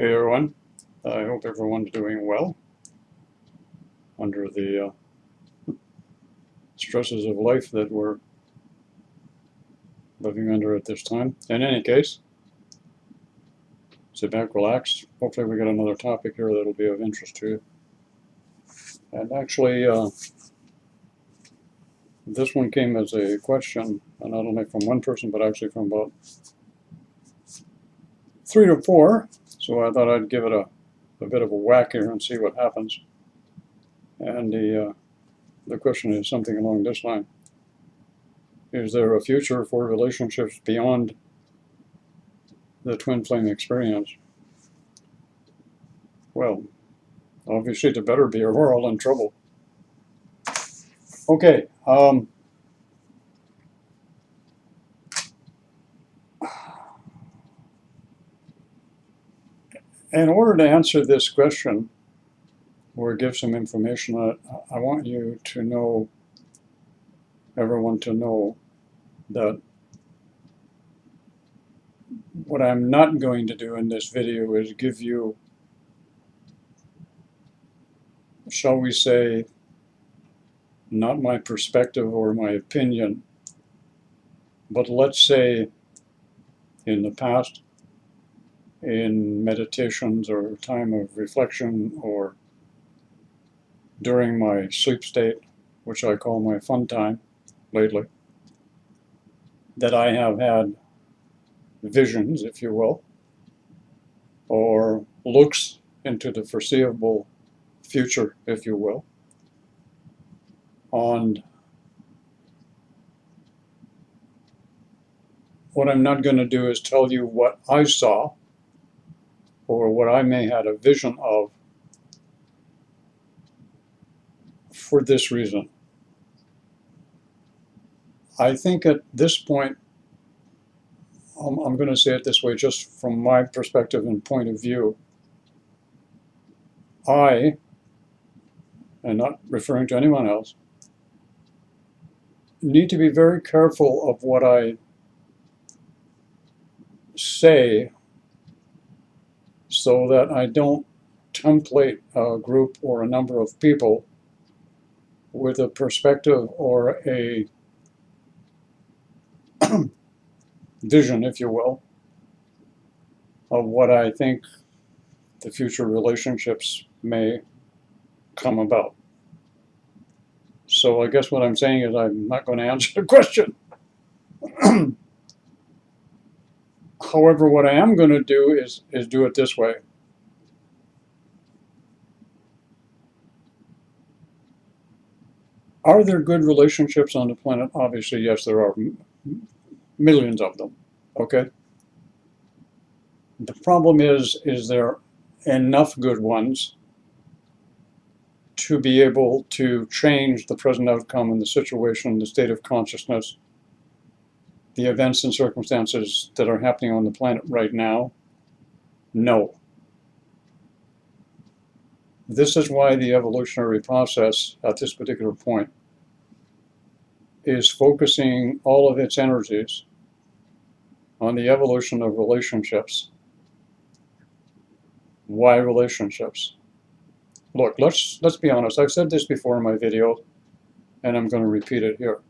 Hey everyone, I hope everyone's doing well under the stresses of life that we're living under at this time. In any case, sit back, relax. Hopefully we get another topic here that'll be of interest to you. And actually, this one came as a question, not only from one person, but actually from about 3 to 4. So I thought I'd give it a bit of a whack here and see what happens. And the question is something along this line. Is there a future for relationships beyond the twin flame experience? Well, obviously there better be or we're all in trouble. Okay. In order to answer this question or give some information, I want you to know, everyone to know, that what I'm not going to do in this video is give you, shall we say, not my perspective or my opinion, but let's say in the past, in meditations or time of reflection or during my sleep state, which I call my fun time lately, that I have had visions, if you will, or looks into the foreseeable future, if you will, on what I'm not going to do is tell you what I saw or what I may have a vision of for this reason. I think at this point, I'm going to say it this way, just from my perspective and point of view, and not referring to anyone else, need to be very careful of what I say so that I don't template a group or a number of people with a perspective or a vision, if you will, of what I think the future relationships may come about. So I guess what I'm saying is I'm not going to answer the question. However, what I am going to do is do it this way. Are there good relationships on the planet? Obviously, yes, there are millions of them, okay? The problem is there enough good ones to be able to change the present outcome and the situation, the state of consciousness, the events and circumstances that are happening on the planet right now? No. This is why the evolutionary process at this particular point is focusing all of its energies on the evolution of relationships. Why relationships? Look, let's be honest. I've said this before in my video, and I'm going to repeat it here.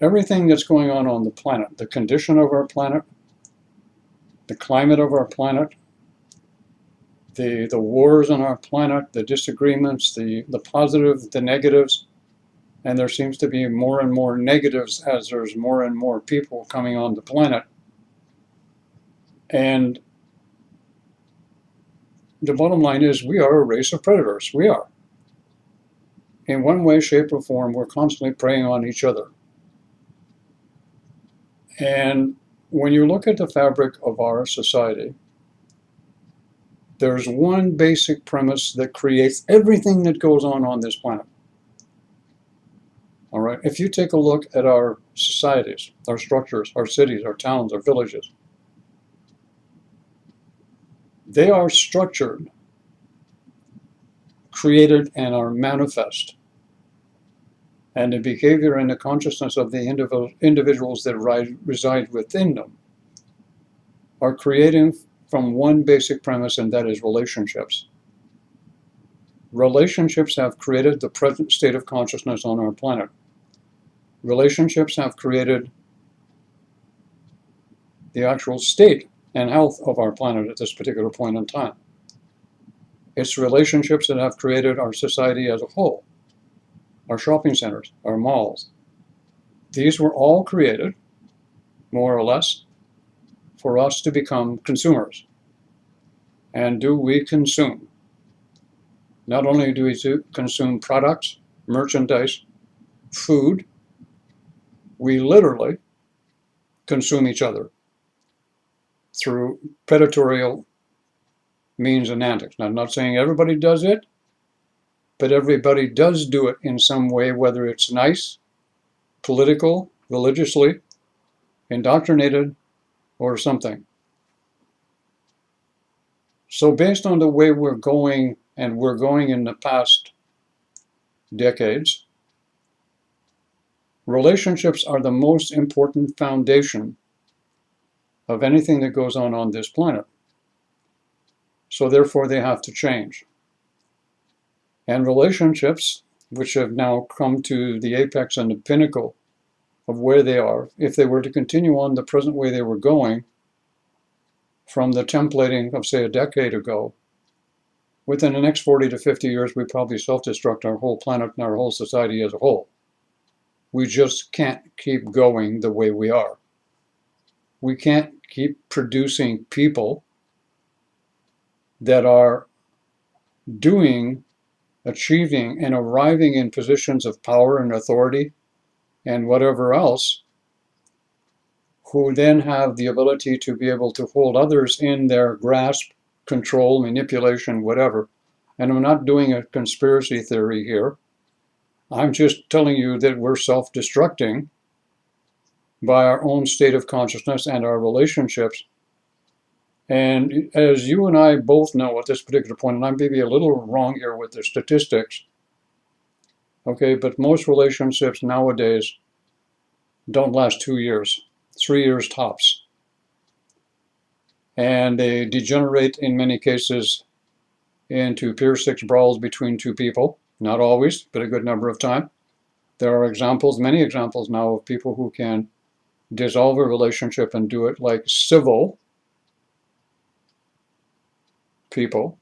Everything that's going on the planet, the condition of our planet, the climate of our planet, the wars on our planet, the disagreements, the positive, the negatives, and there seems to be more and more negatives as there's more and more people coming on the planet. And the bottom line is we are a race of predators. We are. In one way, shape, or form, we're constantly preying on each other. And when you look at the fabric of our society, there's one basic premise that creates everything that goes on this planet. All right, if you take a look at our societies, our structures, our cities, our towns, our villages, they are structured, created, and are manifest. And the behavior and the consciousness of the individuals that reside within them are creating from one basic premise, and that is relationships. Relationships have created the present state of consciousness on our planet. Relationships have created the actual state and health of our planet at this particular point in time. It's relationships that have created our society as a whole, our shopping centers, our malls. These were all created, more or less, for us to become consumers. And do we consume? Not only do we consume products, merchandise, food, we literally consume each other through predatory means and antics. Now, I'm not saying everybody does it, but everybody does do it in some way, whether it's nice, political, religiously, indoctrinated, or something. So based on the way we're going, and we're going in the past decades, relationships are the most important foundation of anything that goes on this planet. So therefore they have to change. And relationships, which have now come to the apex and the pinnacle of where they are, if they were to continue on the present way they were going, from the templating of, say, a decade ago, within the next 40 to 50 years, we probably self-destruct our whole planet and our whole society as a whole. We just can't keep going the way we are. We can't keep producing people that are doing, achieving, and arriving in positions of power and authority and whatever else, who then have the ability to be able to hold others in their grasp, control, manipulation, whatever. And I'm not doing a conspiracy theory here. I'm just telling you that we're self-destructing by our own state of consciousness and our relationships. And as you and I both know at this particular point, and I may be a little wrong here with the statistics, okay, but most relationships nowadays don't last 2 years, 3 years tops. And they degenerate in many cases into pure sex brawls between two people. Not always, but a good number of times. There are examples, many examples now, of people who can dissolve a relationship and do it like civil people.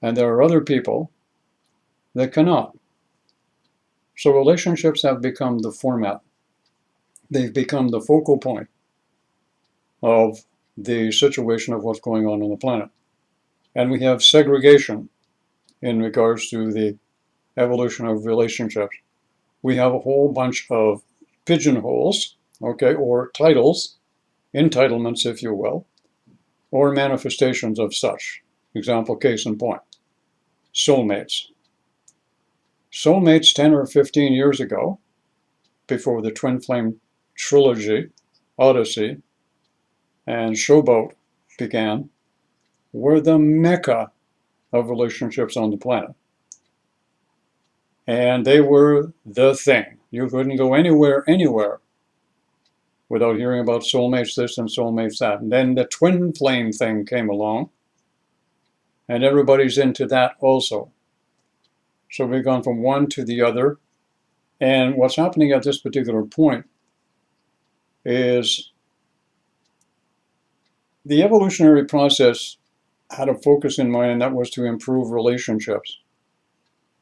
And there are other people that cannot. So relationships have become the format. They've become the focal point of the situation of what's going on the planet. And we have segregation in regards to the evolution of relationships. We have a whole bunch of pigeonholes, okay, or titles, entitlements, if you will, or manifestations of such. Example, case in point, soulmates. Soulmates 10 or 15 years ago, before the Twin Flame trilogy, Odyssey, and Showboat began, were the mecca of relationships on the planet. And they were the thing. You couldn't go anywhere without hearing about soulmates this and soulmates that. And then the twin flame thing came along, and everybody's into that also. So we've gone from one to the other. And what's happening at this particular point is the evolutionary process had a focus in mind, and that was to improve relationships.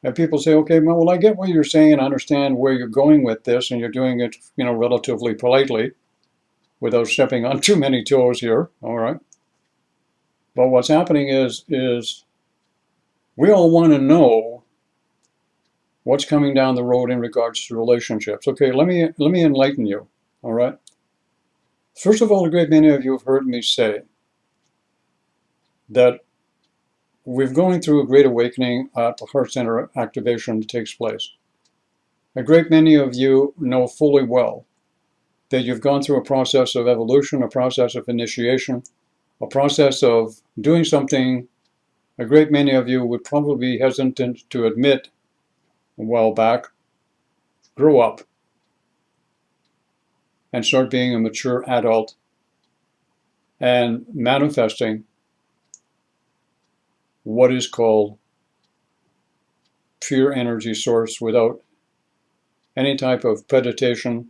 And people say, okay, well, I get what you're saying and I understand where you're going with this, and you're doing it, relatively politely without stepping on too many toes here, all right? But what's happening is we all want to know what's coming down the road in regards to relationships. Okay, let me enlighten you, all right? First of all, a great many of you have heard me say that we're going through a great awakening at the heart center activation that takes place. A great many of you know fully well that you've gone through a process of evolution, a process of initiation, a process of doing something a great many of you would probably be hesitant to admit a while back. Grow up and start being a mature adult and manifesting what is called pure energy source without any type of predation,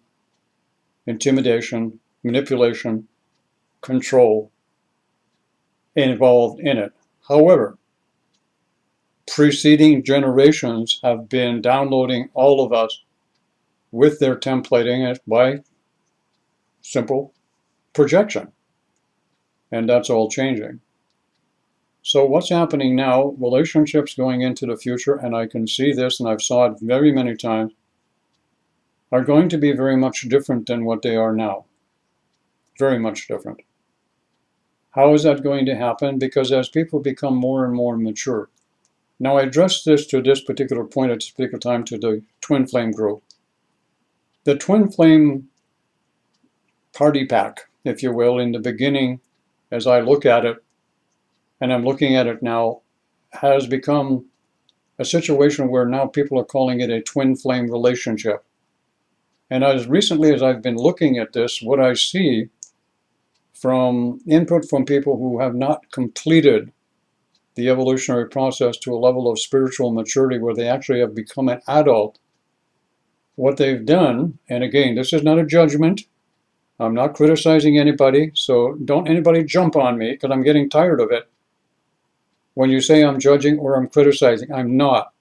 intimidation, manipulation, control involved in it. However, preceding generations have been downloading all of us with their templating it by simple projection. And that's all changing. So what's happening now, relationships going into the future, and I can see this, and I've saw it very many times, are going to be very much different than what they are now. Very much different. How is that going to happen? Because as people become more and more mature. Now I addressed this to this particular point at this particular time to the twin flame group. The twin flame party pack, if you will, in the beginning, as I look at it, and I'm looking at it now, has become a situation where now people are calling it a twin flame relationship. And as recently as I've been looking at this, what I see from input from people who have not completed the evolutionary process to a level of spiritual maturity where they actually have become an adult, what they've done, and again, this is not a judgment, I'm not criticizing anybody, so don't anybody jump on me because I'm getting tired of it. When you say I'm judging or I'm criticizing, I'm not.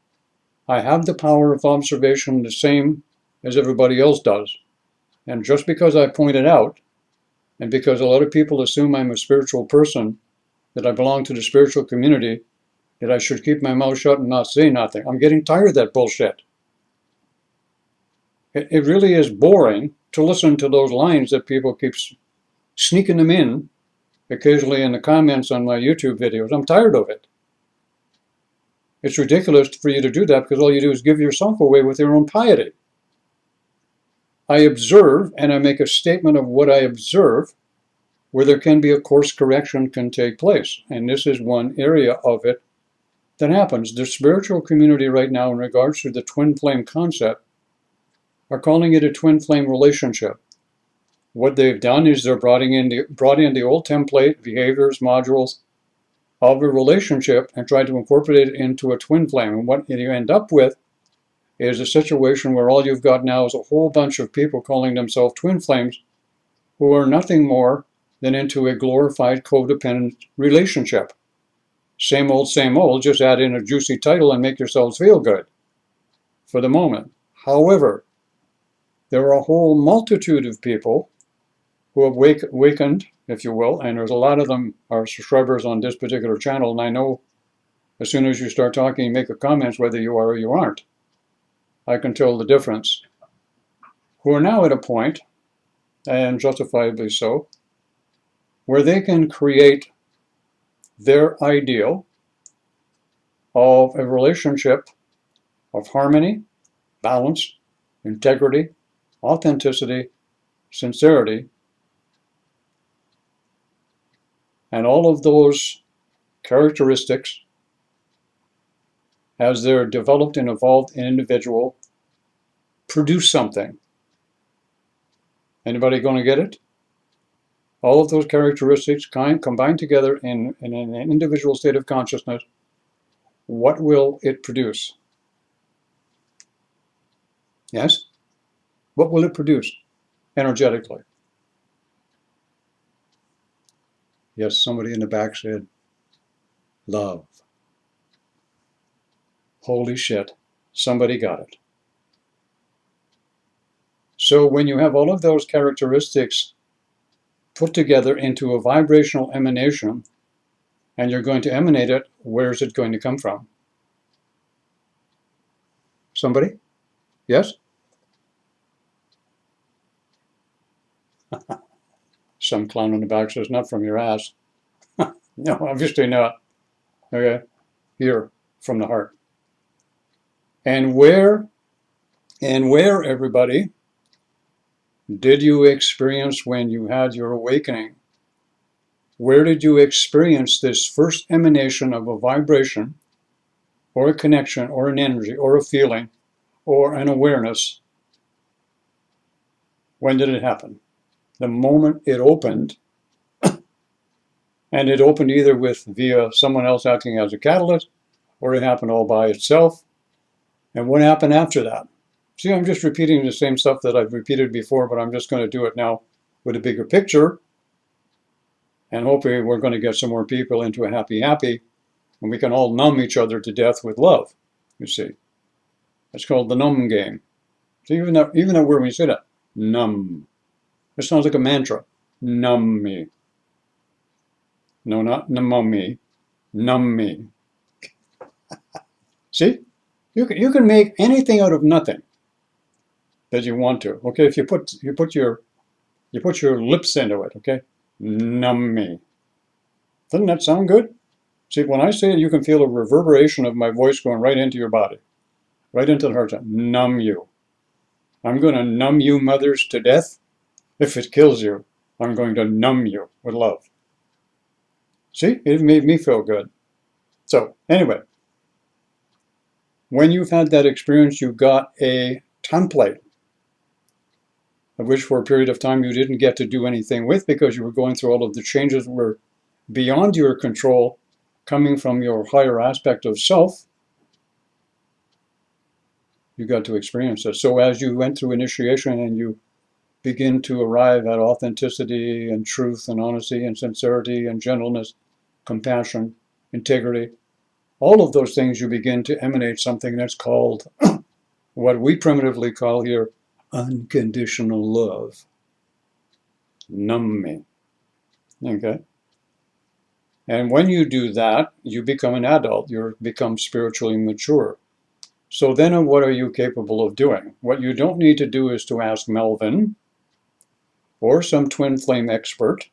I have the power of observation the same as everybody else does. And just because I point it out, and because a lot of people assume I'm a spiritual person, that I belong to the spiritual community, that I should keep my mouth shut and not say nothing. I'm getting tired of that bullshit. It really is boring to listen to those lines that people keep sneaking them in occasionally in the comments on my YouTube videos. I'm tired of it. It's ridiculous for you to do that because all you do is give yourself away with your own piety. I observe and I make a statement of what I observe where there can be a course correction can take place. And this is one area of it that happens. The spiritual community right now in regards to the twin flame concept are calling it a twin flame relationship. What they've done is they're brought in the old template, behaviors, modules of a relationship and tried to incorporate it into a twin flame. And what you end up with is a situation where all you've got now is a whole bunch of people calling themselves twin flames who are nothing more than into a glorified codependent relationship. Same old, just add in a juicy title and make yourselves feel good for the moment. However, there are a whole multitude of people who have awakened, if you will, and there's a lot of them are subscribers on this particular channel, and I know as soon as you start talking, you make a comment whether you are or you aren't. I can tell the difference. Who are now at a point, and justifiably so, where they can create their ideal of a relationship of harmony, balance, integrity, authenticity, sincerity, and all of those characteristics as they're developed and evolved in an individual produce something. Anybody going to get it? All of those characteristics combined together in an individual state of consciousness, what will it produce? Yes? What will it produce energetically? Yes, somebody in the back said, love. Holy shit, somebody got it. So when you have all of those characteristics put together into a vibrational emanation, and you're going to emanate it, where is it going to come from? Somebody? Yes? Some clown in the back says, not from your ass. No, obviously not. Okay, here, from the heart. And where, everybody, did you experience when you had your awakening? Where did you experience this first emanation of a vibration, or a connection, or an energy, or a feeling, or an awareness? When did it happen? The moment it opened And it opened either via someone else acting as a catalyst, or it happened all by itself. And what happened after that? See, I'm just repeating the same stuff that I've repeated before, but I'm just going to do it now with a bigger picture. And hopefully we're going to get some more people into a happy, and we can all numb each other to death with love, you see. It's called the Gnome Game. So even that word when you say that, numb. It sounds like a mantra. Numb me. No, not numb me. Numb me. See? You can make anything out of nothing that you want to. Okay, if you put your lips into it, okay? Numb me. Doesn't that sound good? See, when I say it, you can feel a reverberation of my voice going right into your body, right into the heart. Numb you. I'm going to numb you mothers to death. If it kills you, I'm going to numb you with love. See, it made me feel good. So anyway, when you've had that experience, you got a template of which for a period of time you didn't get to do anything with because you were going through all of the changes that were beyond your control, coming from your higher aspect of self. You got to experience it. So as you went through initiation and you begin to arrive at authenticity and truth and honesty and sincerity and gentleness, compassion, integrity, all of those things, you begin to emanate something that's called what we primitively call here unconditional love. Numb me. Okay? And when you do that, you become an adult. You become spiritually mature. So then what are you capable of doing? What you don't need to do is to ask Melvin or some twin flame expert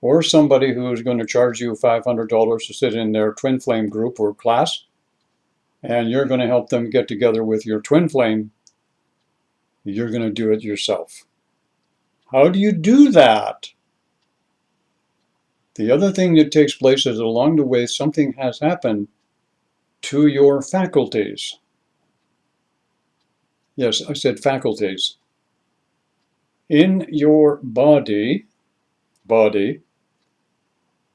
or somebody who's going to charge you $500 to sit in their twin flame group or class, and you're going to help them get together with your twin flame. You're going to do it yourself. How do you do that? The other thing that takes place is along the way something has happened to your faculties. Yes, I said faculties. In your body,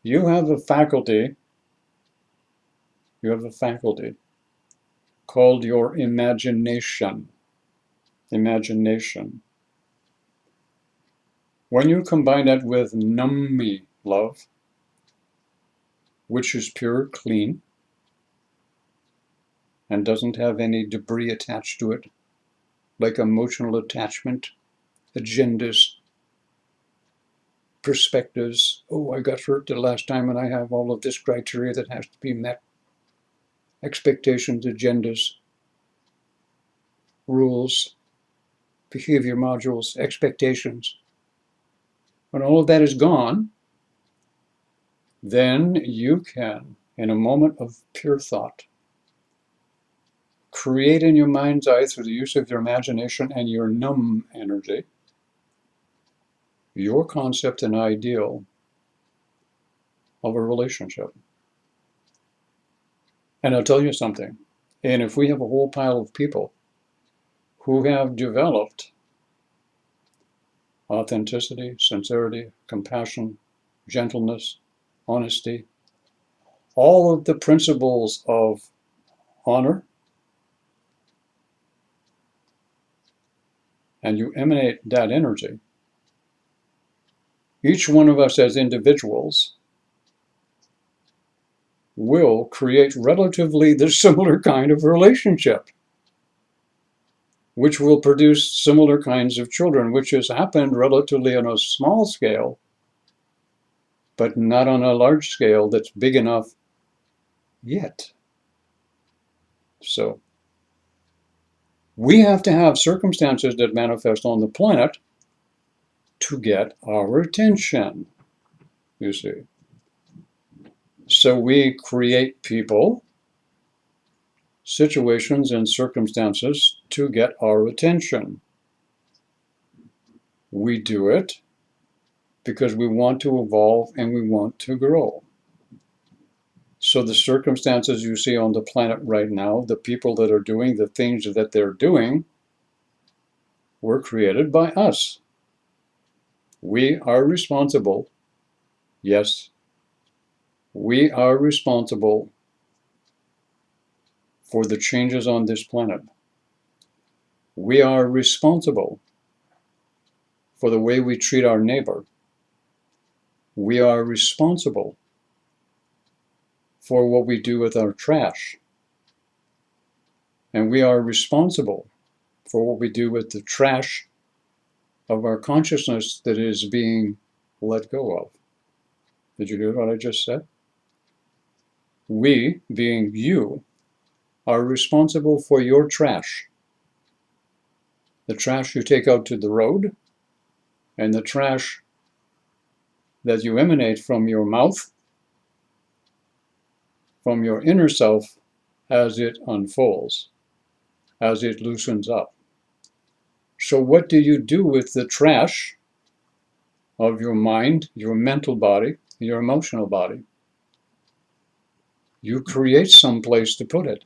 you have a faculty called your imagination. Imagination. When you combine that with numb me, love, which is pure, clean, and doesn't have any debris attached to it, like emotional attachment, agendas, perspectives. Oh, I got hurt the last time and I have all of this criteria that has to be met. Expectations, agendas, rules, behavior modules, expectations. When all of that is gone, then you can, in a moment of pure thought, create in your mind's eye through the use of your imagination and your numb energy, your concept and ideal of a relationship. And I'll tell you something, and if we have a whole pile of people who have developed authenticity, sincerity, compassion, gentleness, honesty, all of the principles of honor, and you emanate that energy, each one of us as individuals will create relatively the similar kind of relationship, which will produce similar kinds of children, which has happened relatively on a small scale, but not on a large scale that's big enough yet. So we have to have circumstances that manifest on the planet to get our attention, you see. So we create people, situations, and circumstances to get our attention. We do it because we want to evolve and we want to grow. So the circumstances you see on the planet right now, the people that are doing the things that they're doing, were created by us. We are responsible, yes, We are responsible for the changes on this planet. We are responsible for the way we treat our neighbor. We are responsible for what we do with our trash. And we are responsible for what we do with the trash of our consciousness that is being let go of. Did you hear what I just said? We, being you, are responsible for your trash. The trash you take out to the road, and the trash that you emanate from your mouth, from your inner self, as it unfolds, as it loosens up. So what do you do with the trash of your mind, your mental body, your emotional body? You create some place to put it.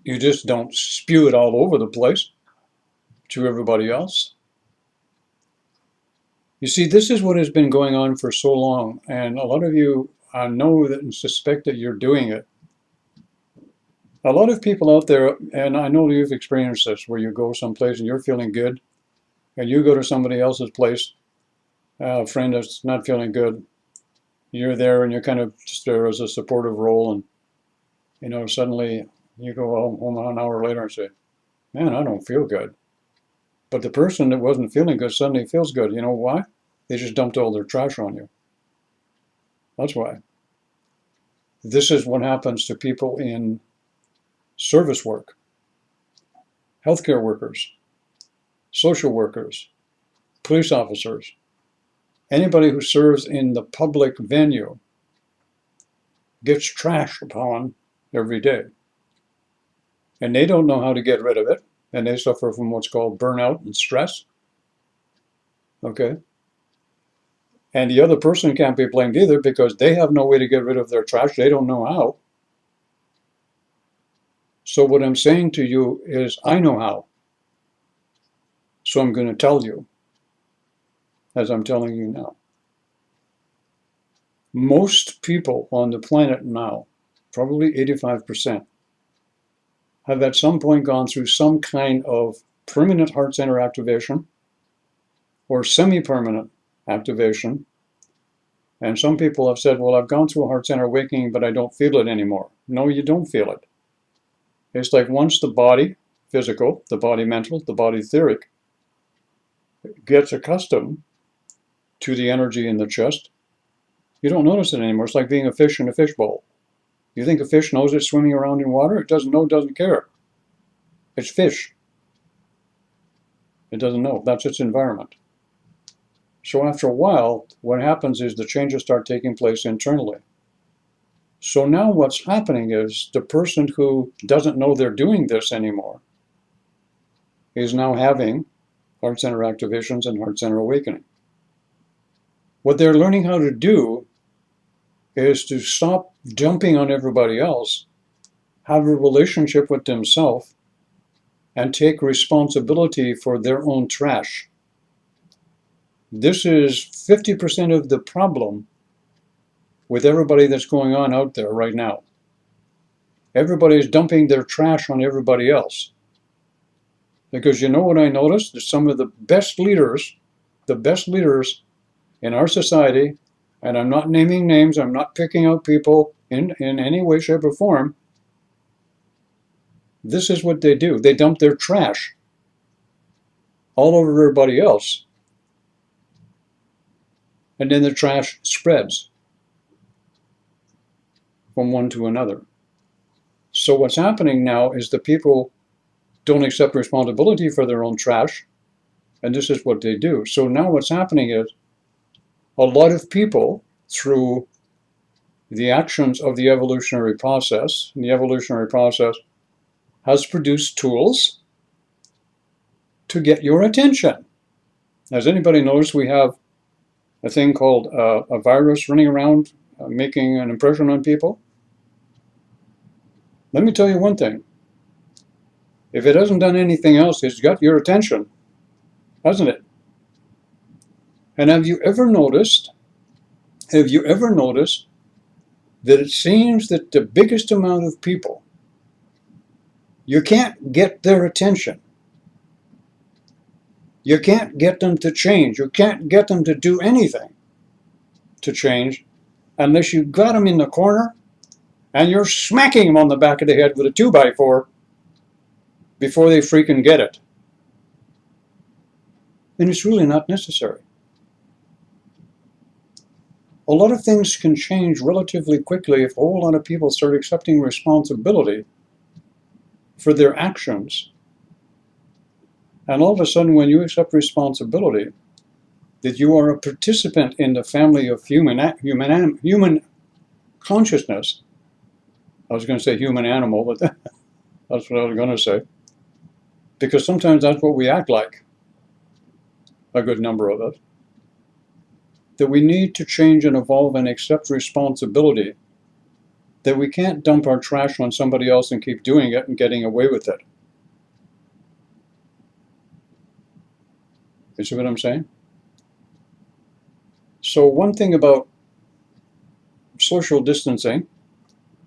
You just don't spew it all over the place to everybody else. You see, this is what has been going on for so long, and a lot of you know that and suspect that you're doing it. A lot of people out there, and I know you've experienced this, where you go someplace and you're feeling good, and you go to somebody else's place, a friend that's not feeling good, you're there and you're kind of just there as a supportive role, and suddenly you go home an hour later and say, man, I don't feel good. But the person that wasn't feeling good suddenly feels good. You know why? They just dumped all their trash on you. That's why. This is what happens to people in service work, healthcare workers, social workers, police officers, anybody who serves in the public venue gets trash upon every day. And they don't know how to get rid of it, and they suffer from what's called burnout and stress. Okay? And the other person can't be blamed either because they have no way to get rid of their trash. They don't know how. So what I'm saying to you is, I know how. So I'm going to tell you, as I'm telling you now. Most people on the planet now, probably 85%, have at some point gone through some kind of permanent heart center activation or semi-permanent activation. And some people have said, well, I've gone through a heart center awakening, but I don't feel it anymore. No, you don't feel it. It's like once the body physical, the body mental, the body etheric gets accustomed to the energy in the chest, you don't notice it anymore. It's like being a fish in a fishbowl. You think a fish knows it's swimming around in water? It doesn't know, doesn't care. It's fish. It doesn't know. That's its environment. So after a while, what happens is the changes start taking place internally. So now what's happening is the person who doesn't know they're doing this anymore is now having heart center activations and heart center awakening. What they're learning how to do is to stop jumping on everybody else, have a relationship with themselves, and take responsibility for their own trash. This is 50% of the problem with everybody that's going on out there right now. Everybody's dumping their trash on everybody else. Because you know what I noticed? That some of the best leaders in our society, and I'm not naming names, I'm not picking out people in any way, shape, or form, this is what they do. They dump their trash all over everybody else. And then the trash spreads from one to another. So what's happening now is the people don't accept responsibility for their own trash, and this is what they do. So now what's happening is a lot of people, through the actions of the evolutionary process, and the evolutionary process has produced tools to get your attention. Has anybody noticed we have a thing called a virus running around making an impression on people? Let me tell you one thing. If it hasn't done anything else, it's got your attention, hasn't it? And have you ever noticed that it seems that the biggest amount of people, you can't get their attention. You can't get them to change. You can't get them to do anything to change unless you got them in the corner and you're smacking them on the back of the head with a 2x4 before they freaking get it. And it's really not necessary. A lot of things can change relatively quickly if a whole lot of people start accepting responsibility for their actions. And all of a sudden, when you accept responsibility, that you are a participant in the family of human consciousness. I was going to say human animal, but that's what I was going to say. Because sometimes that's what we act like, a good number of us. That we need to change and evolve and accept responsibility. That we can't dump our trash on somebody else and keep doing it and getting away with it. You see what I'm saying? So one thing about social distancing,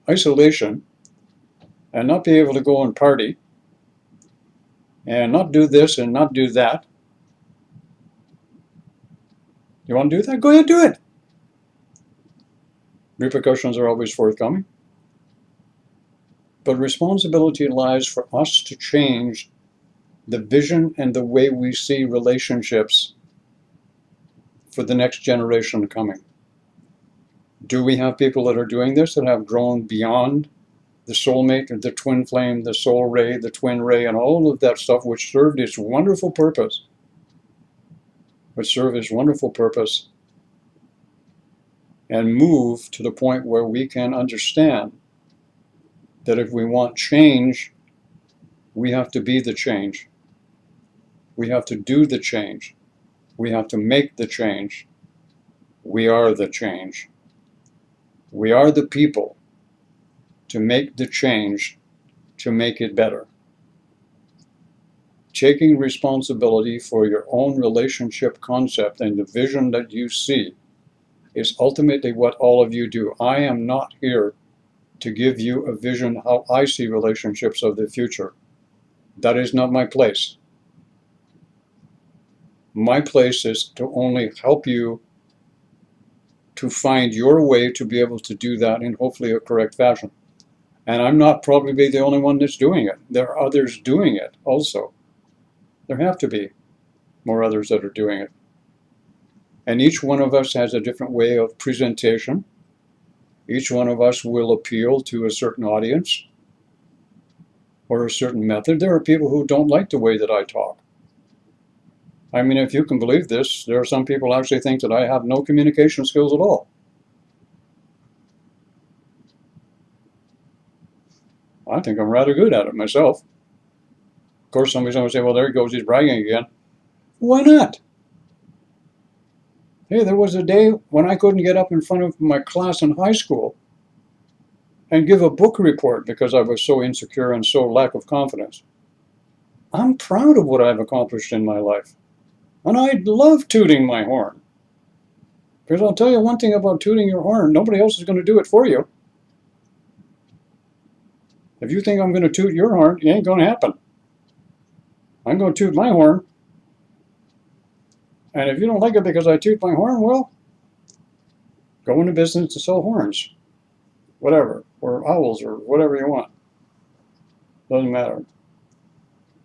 isolation, and not be able to go and party, and not do this and not do that. You want to do that? Go ahead, do it. Repercussions are always forthcoming. But responsibility lies for us to change the vision and the way we see relationships for the next generation coming. Do we have people that are doing this, that have grown beyond the soulmate, the twin flame, the soul ray, the twin ray, and all of that stuff which served its wonderful purpose, and move to the point where we can understand that if we want change, we have to be the change. We have to do the change. We have to make the change. We are the change. We are the people to make the change, to make it better. Taking responsibility for your own relationship concept and the vision that you see is ultimately what all of you do. I am not here to give you a vision how I see relationships of the future. That is not my place. My place is to only help you to find your way to be able to do that in hopefully a correct fashion. And I'm not probably the only one that's doing it. There are others doing it also. There have to be more others that are doing it. And each one of us has a different way of presentation. Each one of us will appeal to a certain audience or a certain method. There are people who don't like the way that I talk. I mean, if you can believe this, there are some people who actually think that I have no communication skills at all. I think I'm rather good at it myself. Of course, somebody's going to say, well, there he goes, he's bragging again. Why not? Hey, there was a day when I couldn't get up in front of my class in high school and give a book report because I was so insecure and so lack of confidence. I'm proud of what I've accomplished in my life. And I love tooting my horn. Because I'll tell you one thing about tooting your horn, nobody else is going to do it for you. If you think I'm going to toot your horn, it ain't going to happen. I'm going to toot my horn. And if you don't like it because I toot my horn, well, go into business to sell horns. Whatever. Or owls or whatever you want. Doesn't matter.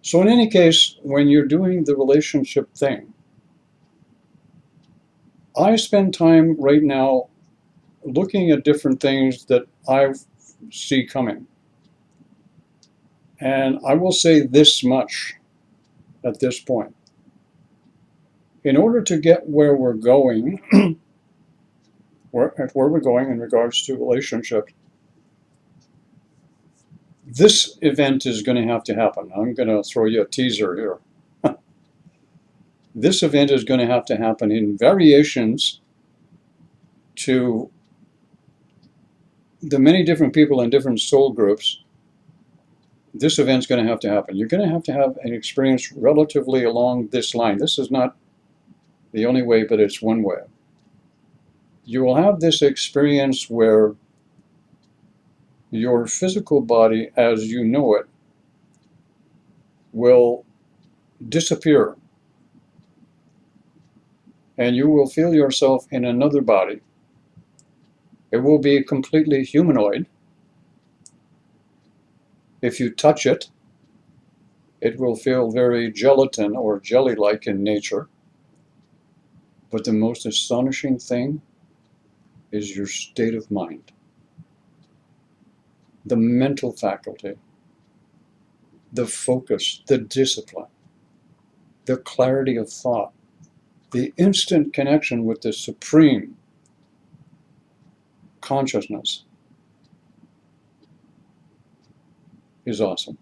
So in any case, when you're doing the relationship thing, I spend time right now looking at different things that I see coming. And I will say this much at this point. In order to get where we're going, where we're going in regards to relationships, this event is going to have to happen. I'm going to throw you a teaser here. This event is going to have to happen in variations to the many different people in different soul groups. This event's going to have to happen. You're going to have an experience relatively along this line. This is not the only way, but it's one way. You will have this experience where your physical body, as you know it, will disappear. And you will feel yourself in another body. It will be completely humanoid. If you touch it, it will feel very gelatin or jelly-like in nature. But the most astonishing thing is your state of mind. The mental faculty, the focus, the discipline, the clarity of thought, the instant connection with the supreme consciousness is awesome.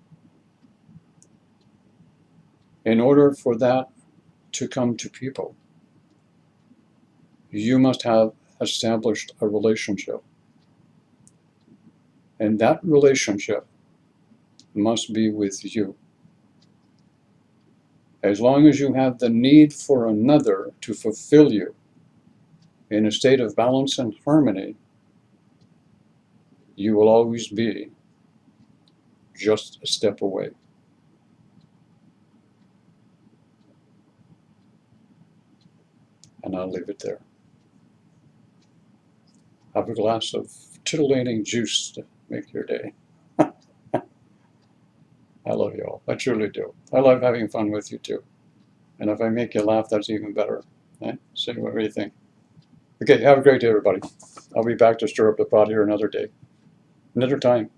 In order for that to come to people, you must have established a relationship. And that relationship must be with you. As long as you have the need for another to fulfill you in a state of balance and harmony, you will always be just a step away. And I'll leave it there. Have a glass of titillating juice to make your day. I love you all. I truly do. I love having fun with you too. And if I make you laugh, that's even better. Say what do you think? Okay, have a great day, everybody. I'll be back to stir up the pot here another day, another time.